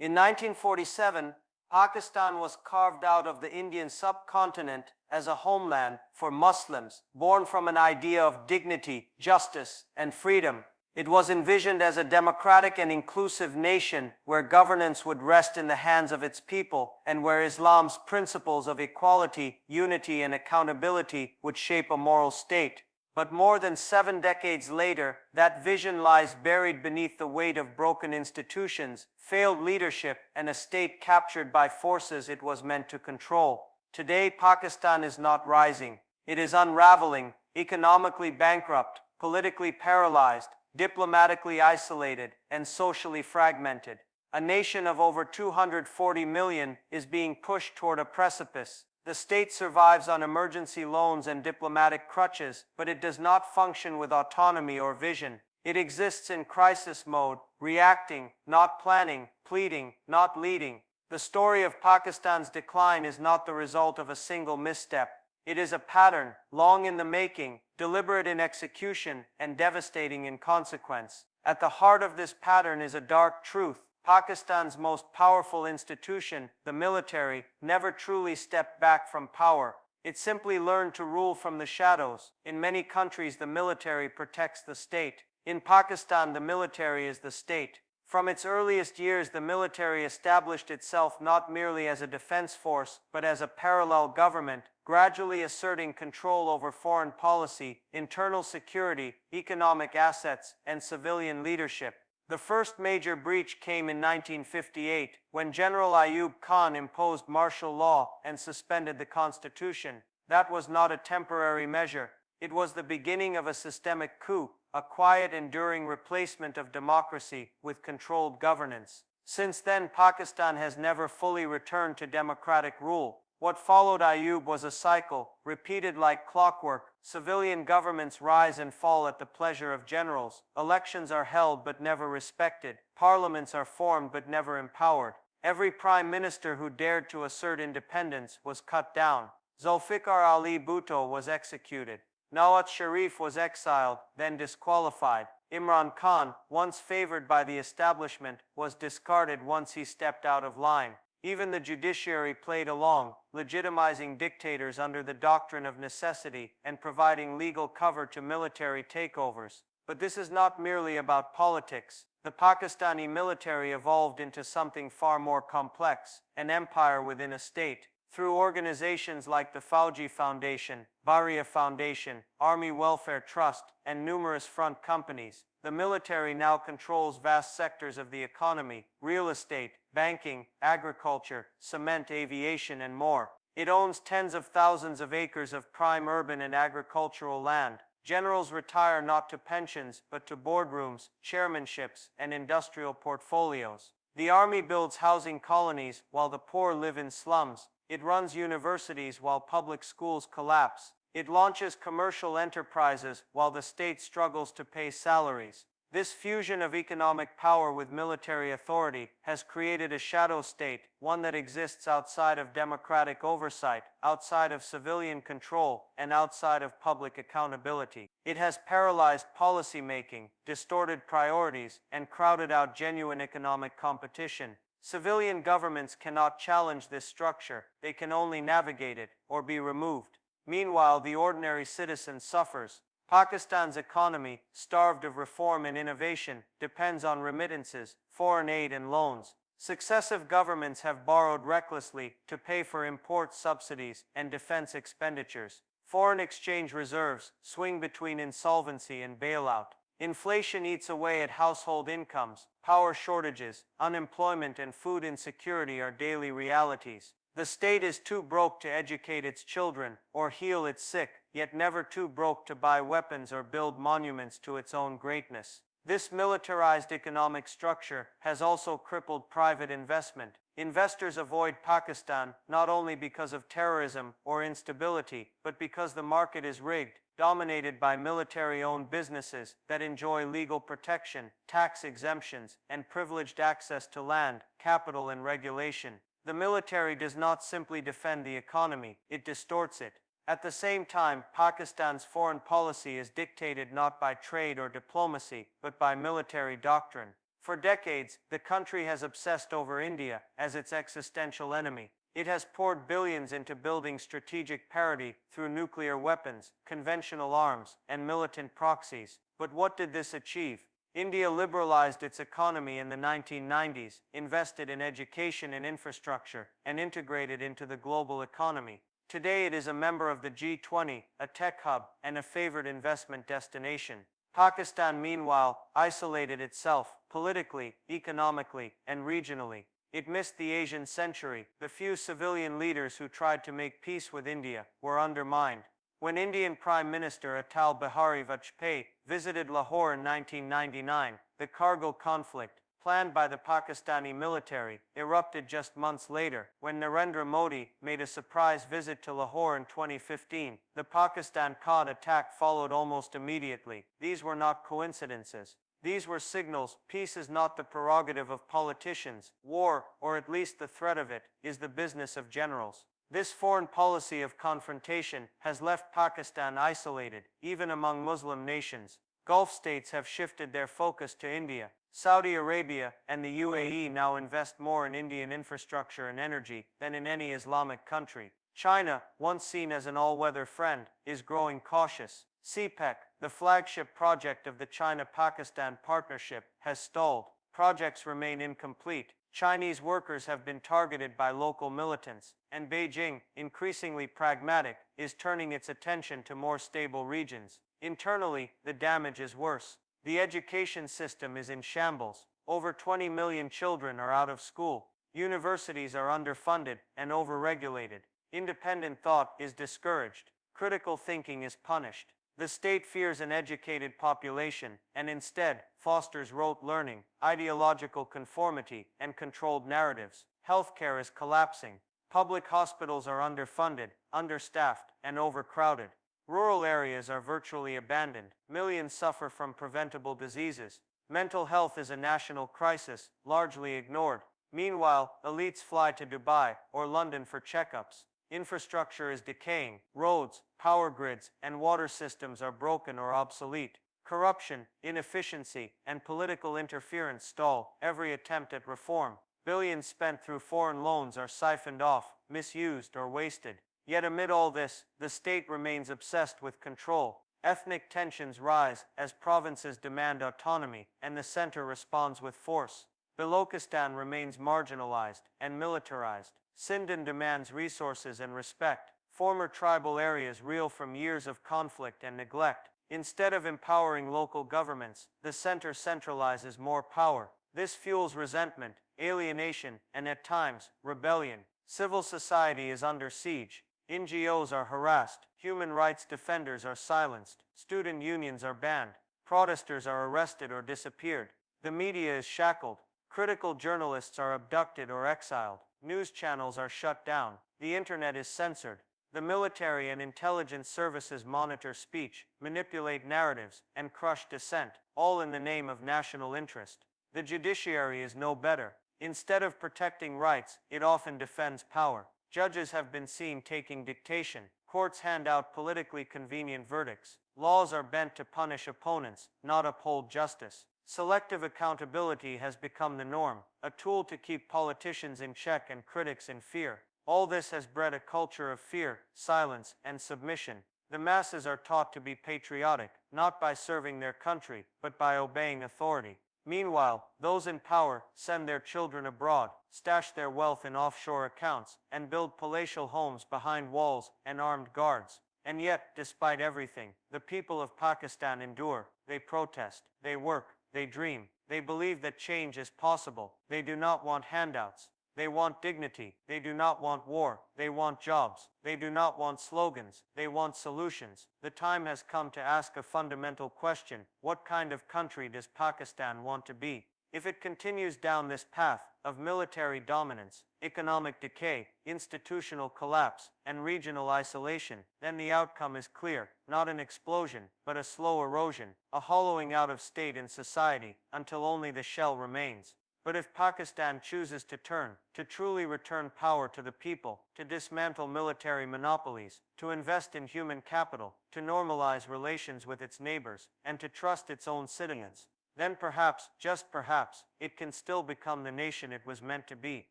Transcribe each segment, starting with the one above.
In 1947, Pakistan was carved out of the Indian subcontinent as a homeland for Muslims, born from an idea of dignity, justice, and freedom. It was envisioned as a democratic and inclusive nation where governance would rest in the hands of its people and where Islam's principles of equality, unity, and accountability would shape a moral state. But more than 7 decades later, that vision lies buried beneath the weight of broken institutions, failed leadership, and a state captured by forces it was meant to control. Today, Pakistan is not rising. It is unraveling, economically bankrupt, politically paralyzed, diplomatically isolated, and socially fragmented. A nation of over 240 million is being pushed toward a precipice. The state survives on emergency loans and diplomatic crutches, but it does not function with autonomy or vision. It exists in crisis mode, reacting, not planning, pleading, not leading. The story of Pakistan's decline is not the result of a single misstep. It is a pattern, long in the making, deliberate in execution, and devastating in consequence. At the heart of this pattern is a dark truth. Pakistan's most powerful institution, the military, never truly stepped back from power. It simply learned to rule from the shadows. In many countries, the military protects the state. In Pakistan, the military is the state. From its earliest years, the military established itself not merely as a defense force, but as a parallel government, gradually asserting control over foreign policy, internal security, economic assets, and civilian leadership. The first major breach came in 1958, when General Ayub Khan imposed martial law and suspended the constitution. That was not a temporary measure. It was the beginning of a systemic coup, a quiet, enduring replacement of democracy with controlled governance. Since then, Pakistan has never fully returned to democratic rule. What followed Ayub was a cycle, repeated like clockwork. Civilian governments rise and fall at the pleasure of generals. Elections are held but never respected. Parliaments are formed but never empowered. Every prime minister who dared to assert independence was cut down. Zulfikar Ali Bhutto was executed. Nawaz Sharif was exiled, then disqualified. Imran Khan, once favored by the establishment, was discarded once he stepped out of line. Even the judiciary played along, legitimizing dictators under the doctrine of necessity and providing legal cover to military takeovers. But this is not merely about politics. The Pakistani military evolved into something far more complex, an empire within a state. Through organizations like the Fauji Foundation, Baria Foundation, Army Welfare Trust, and numerous front companies, the military now controls vast sectors of the economy, real estate, banking, agriculture, cement, aviation, and more. It owns tens of thousands of acres of prime urban and agricultural land. Generals retire not to pensions, but to boardrooms, chairmanships, and industrial portfolios. The army builds housing colonies while the poor live in slums. It runs universities while public schools collapse. It launches commercial enterprises while the state struggles to pay salaries. This fusion of economic power with military authority has created a shadow state, one that exists outside of democratic oversight, outside of civilian control, and outside of public accountability. It has paralyzed policymaking, distorted priorities, and crowded out genuine economic competition. Civilian governments cannot challenge this structure. They can only navigate it or be removed. Meanwhile, the ordinary citizen suffers. Pakistan's economy, starved of reform and innovation, depends on remittances, foreign aid, and loans. Successive governments have borrowed recklessly to pay for import subsidies and defense expenditures. Foreign exchange reserves swing between insolvency and bailout. Inflation eats away at household incomes. Power shortages, unemployment, and food insecurity are daily realities. The state is too broke to educate its children or heal its sick, yet never too broke to buy weapons or build monuments to its own greatness. This militarized economic structure has also crippled private investment. Investors avoid Pakistan not only because of terrorism or instability, but because the market is rigged, dominated by military-owned businesses that enjoy legal protection, tax exemptions, and privileged access to land, capital, and regulation. The military does not simply defend the economy, it distorts it. At the same time, Pakistan's foreign policy is dictated not by trade or diplomacy, but by military doctrine. For decades, the country has obsessed over India as its existential enemy. It has poured billions into building strategic parity through nuclear weapons, conventional arms, and militant proxies. But what did this achieve? India liberalized its economy in the 1990s, invested in education and infrastructure, and integrated into the global economy. Today it is a member of the G20, a tech hub, and a favored investment destination. Pakistan, meanwhile, isolated itself politically, economically, and regionally. It missed the Asian century. The few civilian leaders who tried to make peace with India were undermined. When Indian Prime Minister Atal Bihari Vajpayee visited Lahore in 1999, the Kargil conflict, planned by the Pakistani military, erupted just months later. When Narendra Modi made a surprise visit to Lahore in 2015, the Pakistan Cod attack followed almost immediately. These were not coincidences. These were signals. Peace is not the prerogative of politicians. War, or at least the threat of it, is the business of generals. This foreign policy of confrontation has left Pakistan isolated, even among Muslim nations. Gulf states have shifted their focus to India. Saudi Arabia and the UAE now invest more in Indian infrastructure and energy than in any Islamic country. China, once seen as an all-weather friend, is growing cautious. CPEC, the flagship project of the China-Pakistan partnership, has stalled. Projects remain incomplete. Chinese workers have been targeted by local militants, and Beijing, increasingly pragmatic, is turning its attention to more stable regions. Internally, the damage is worse. The education system is in shambles. Over 20 million children are out of school. Universities are underfunded and overregulated. Independent thought is discouraged. Critical thinking is punished. The state fears an educated population and instead fosters rote learning, ideological conformity, and controlled narratives. Healthcare is collapsing. Public hospitals are underfunded, understaffed, and overcrowded. Rural areas are virtually abandoned. Millions suffer from preventable diseases. Mental health is a national crisis, largely ignored. Meanwhile, elites fly to Dubai or London for checkups. Infrastructure is decaying. Roads, power grids, and water systems are broken or obsolete. Corruption, inefficiency, and political interference stall every attempt at reform. Billions spent through foreign loans are siphoned off, misused, or wasted. Yet amid all this, the state remains obsessed with control. Ethnic tensions rise as provinces demand autonomy, and the center responds with force. Balochistan remains marginalized and militarized. Sindh demands resources and respect. Former tribal areas reel from years of conflict and neglect. Instead of empowering local governments, the center centralizes more power. This fuels resentment, alienation, and at times, rebellion. Civil society is under siege. NGOs are harassed. Human rights defenders are silenced. Student unions are banned. Protesters are arrested or disappeared. The media is shackled. Critical journalists are abducted or exiled. News channels are shut down. The internet is censored. The military and intelligence services monitor speech, manipulate narratives, and crush dissent, all in the name of national interest. The judiciary is no better. Instead of protecting rights, it often defends power. Judges have been seen taking dictation. Courts hand out politically convenient verdicts. Laws are bent to punish opponents, not uphold justice. Selective accountability has become the norm, a tool to keep politicians in check and critics in fear. All this has bred a culture of fear, silence, and submission. The masses are taught to be patriotic, not by serving their country, but by obeying authority. Meanwhile, those in power send their children abroad, stash their wealth in offshore accounts, and build palatial homes behind walls and armed guards. And yet, despite everything, the people of Pakistan endure. They protest, they work, they dream. They believe that change is possible. They do not want handouts. They want dignity. They do not want war. They want jobs. They do not want slogans. They want solutions. The time has come to ask a fundamental question. What kind of country does Pakistan want to be? If it continues down this path of military dominance, economic decay, institutional collapse, and regional isolation, then the outcome is clear. Not an explosion, but a slow erosion, a hollowing out of state and society, until only the shell remains. But if Pakistan chooses to truly return power to the people, to dismantle military monopolies, to invest in human capital, to normalize relations with its neighbors, and to trust its own citizens, then perhaps, just perhaps, it can still become the nation it was meant to be.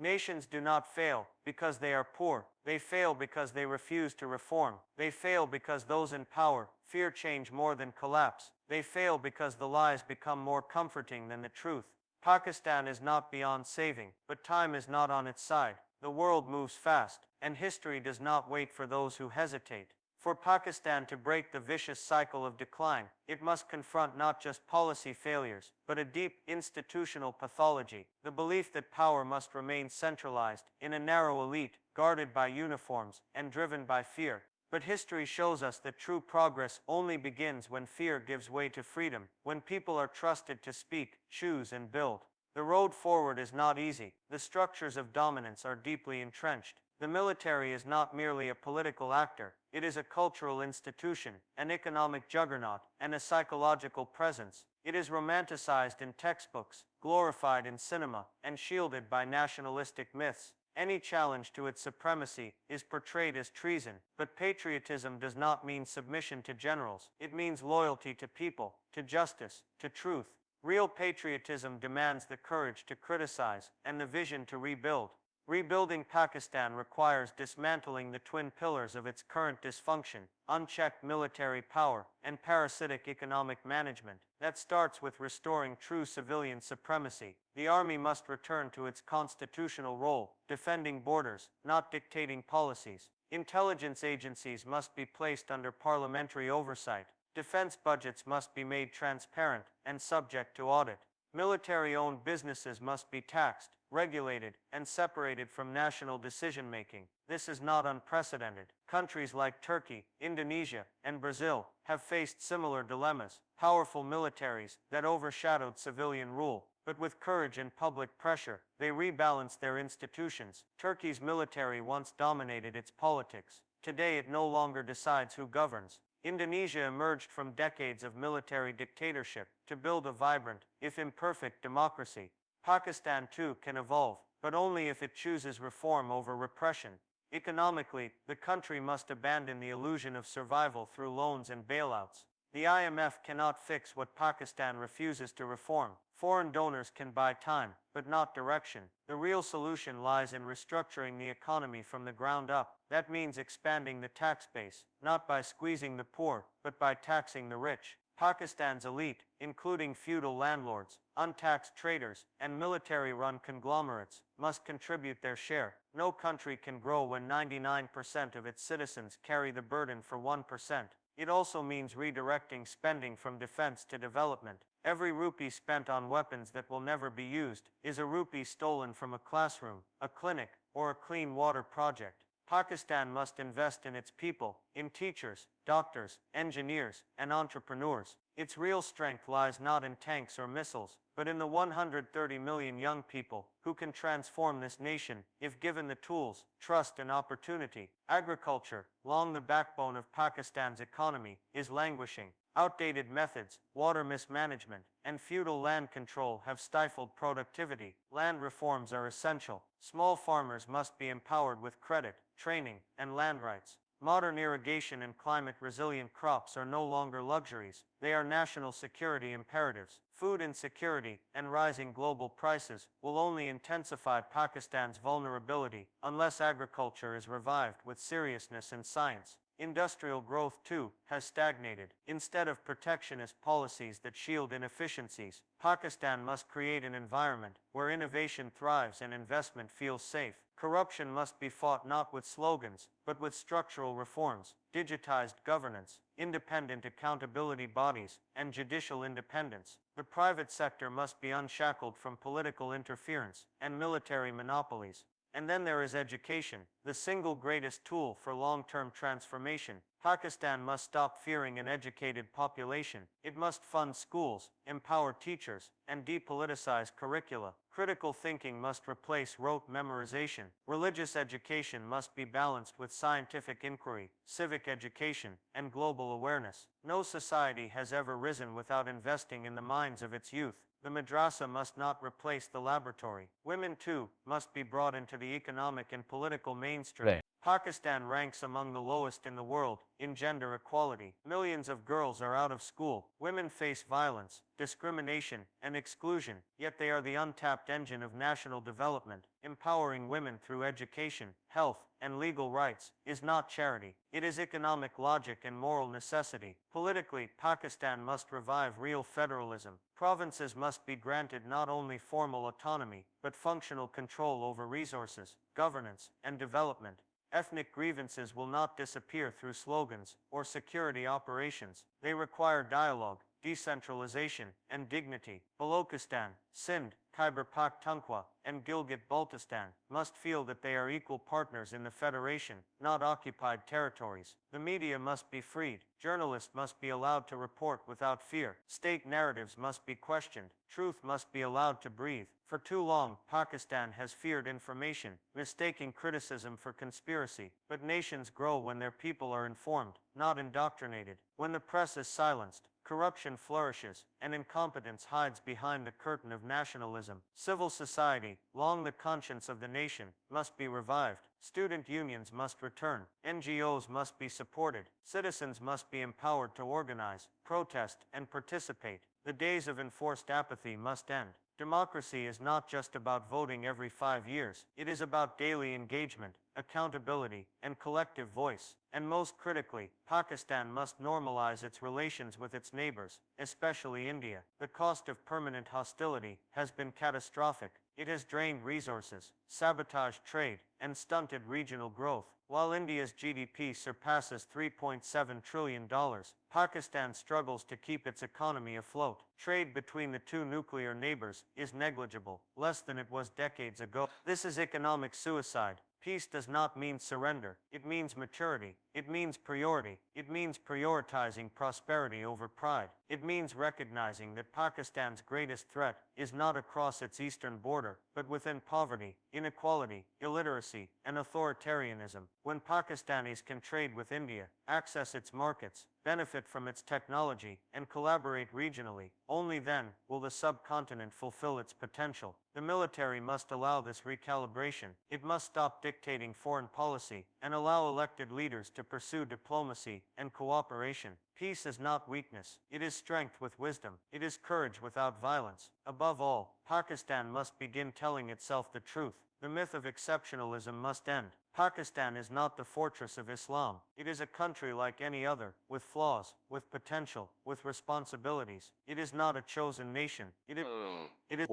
Nations do not fail because they are poor. They fail because they refuse to reform. They fail because those in power fear change more than collapse. They fail because the lies become more comforting than the truth. Pakistan is not beyond saving, but time is not on its side. The world moves fast, and history does not wait for those who hesitate. For Pakistan to break the vicious cycle of decline, it must confront not just policy failures, but a deep institutional pathology, the belief that power must remain centralized in a narrow elite, guarded by uniforms and driven by fear. But history shows us that true progress only begins when fear gives way to freedom, when people are trusted to speak, choose, and build. The road forward is not easy. The structures of dominance are deeply entrenched. The military is not merely a political actor, it is a cultural institution, an economic juggernaut, and a psychological presence. It is romanticized in textbooks, glorified in cinema, and shielded by nationalistic myths. Any challenge to its supremacy is portrayed as treason, but patriotism does not mean submission to generals. It means loyalty to people, to justice, to truth. Real patriotism demands the courage to criticize and the vision to rebuild. Rebuilding Pakistan requires dismantling the twin pillars of its current dysfunction: unchecked military power and parasitic economic management. That starts with restoring true civilian supremacy. The army must return to its constitutional role, defending borders, not dictating policies. Intelligence agencies must be placed under parliamentary oversight. Defense budgets must be made transparent and subject to audit. Military-owned businesses must be taxed, regulated, and separated from national decision-making. This is not unprecedented. Countries like Turkey, Indonesia, and Brazil have faced similar dilemmas: powerful militaries that overshadowed civilian rule. But with courage and public pressure, they rebalanced their institutions. Turkey's military once dominated its politics. Today it no longer decides who governs. Indonesia emerged from decades of military dictatorship to build a vibrant, if imperfect, democracy. Pakistan too can evolve, but only if it chooses reform over repression. Economically, the country must abandon the illusion of survival through loans and bailouts. The IMF cannot fix what Pakistan refuses to reform. Foreign donors can buy time, but not direction. The real solution lies in restructuring the economy from the ground up. That means expanding the tax base, not by squeezing the poor, but by taxing the rich. Pakistan's elite, including feudal landlords, untaxed traders, and military-run conglomerates, must contribute their share. No country can grow when 99% of its citizens carry the burden for 1%. It also means redirecting spending from defense to development. Every rupee spent on weapons that will never be used is a rupee stolen from a classroom, a clinic, or a clean water project. Pakistan must invest in its people, in teachers, doctors, engineers, and entrepreneurs. Its real strength lies not in tanks or missiles, but in the 130 million young people who can transform this nation if given the tools, trust, and opportunity. Agriculture, long the backbone of Pakistan's economy, is languishing. Outdated methods, water mismanagement, and feudal land control have stifled productivity. Land reforms are essential. Small farmers must be empowered with credit, training, and land rights. Modern irrigation and climate-resilient crops are no longer luxuries. They are national security imperatives. Food insecurity and rising global prices will only intensify Pakistan's vulnerability unless agriculture is revived with seriousness and science. Industrial growth, too, has stagnated. Instead of protectionist policies that shield inefficiencies, Pakistan must create an environment where innovation thrives and investment feels safe. Corruption must be fought not with slogans, but with structural reforms, digitized governance, independent accountability bodies, and judicial independence. The private sector must be unshackled from political interference and military monopolies. And then there is education, the single greatest tool for long-term transformation. Pakistan must stop fearing an educated population. It must fund schools, empower teachers, and depoliticize curricula. Critical thinking must replace rote memorization. Religious education must be balanced with scientific inquiry, civic education, and global awareness. No society has ever risen without investing in the minds of its youth. The madrasa must not replace the laboratory. Women, too, must be brought into the economic and political mainstream. Pakistan ranks among the lowest in the world in gender equality. Millions of girls are out of school. Women face violence, discrimination, and exclusion, yet they are the untapped engine of national development. Empowering women through education, health, and legal rights is not charity. It is economic logic and moral necessity. Politically, Pakistan must revive real federalism. Provinces must be granted not only formal autonomy, but functional control over resources, governance, and development. Ethnic grievances will not disappear through slogans or security operations. They require dialogue, decentralization, and dignity. Balochistan, Sindh, Khyber Pakhtunkhwa, and Gilgit-Baltistan must feel that they are equal partners in the federation, not occupied territories. The media must be freed. Journalists must be allowed to report without fear. State narratives must be questioned. Truth must be allowed to breathe. For too long, Pakistan has feared information, mistaking criticism for conspiracy. But nations grow when their people are informed, not indoctrinated. When the press is silenced, corruption flourishes, and incompetence hides behind the curtain of nationalism. Civil society, long the conscience of the nation, must be revived. Student unions must return. NGOs must be supported. Citizens must be empowered to organize, protest, and participate. The days of enforced apathy must end. Democracy is not just about voting every 5 years. It is about daily engagement, accountability, and collective voice. And most critically, Pakistan must normalize its relations with its neighbors, especially India. The cost of permanent hostility has been catastrophic. It has drained resources, sabotaged trade, and stunted regional growth. While India's GDP surpasses $3.7 trillion, Pakistan struggles to keep its economy afloat. Trade between the two nuclear neighbors is negligible, less than it was decades ago. This is economic suicide. Peace does not mean surrender. It means maturity. It means priority. It means prioritizing prosperity over pride. It means recognizing that Pakistan's greatest threat is not across its eastern border, but within poverty, inequality, illiteracy, and authoritarianism. When Pakistanis can trade with India, access its markets, benefit from its technology, and collaborate regionally, only then will the subcontinent fulfill its potential. The military must allow this recalibration. It must stop dictating foreign policy and allow elected leaders to pursue diplomacy and cooperation. Peace is not weakness. It is strength with wisdom. It is courage without violence. Above all, Pakistan must begin telling itself the truth. The myth of exceptionalism must end. Pakistan is not the fortress of Islam. It is a country like any other, with flaws, with potential, with responsibilities. It is not a chosen nation. It is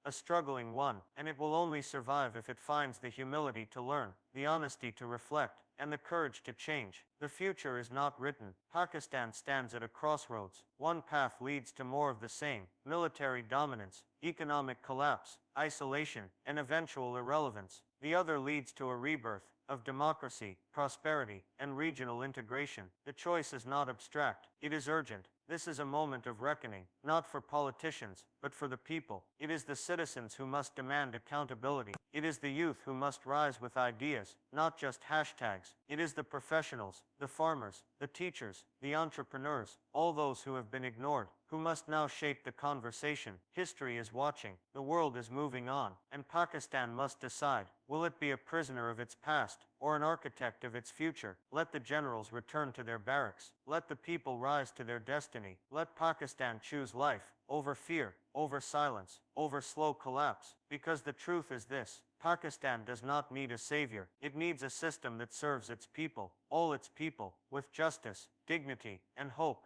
a struggling one, and it will only survive if it finds the humility to learn, the honesty to reflect, and the courage to change. The future is not written. Pakistan stands at a crossroads. One path leads to more of the same: military dominance, economic collapse, isolation, and eventual irrelevance. The other leads to a rebirth of democracy, prosperity, and regional integration. The choice is not abstract. It is urgent. This is a moment of reckoning, not for politicians, but for the people. It is the citizens who must demand accountability. It is the youth who must rise with ideas, not just hashtags. It is the professionals, the farmers, the teachers, the entrepreneurs, all those who have been ignored, who must now shape the conversation. History is watching. The world is moving on, and Pakistan must decide. Will it be a prisoner of its past, or an architect of its future? Let the generals return to their barracks. Let the people rise to their destiny. Let Pakistan choose life, over fear, over silence, over slow collapse. Because the truth is this: Pakistan does not need a savior. It needs a system that serves its people, all its people, with justice, dignity, and hope.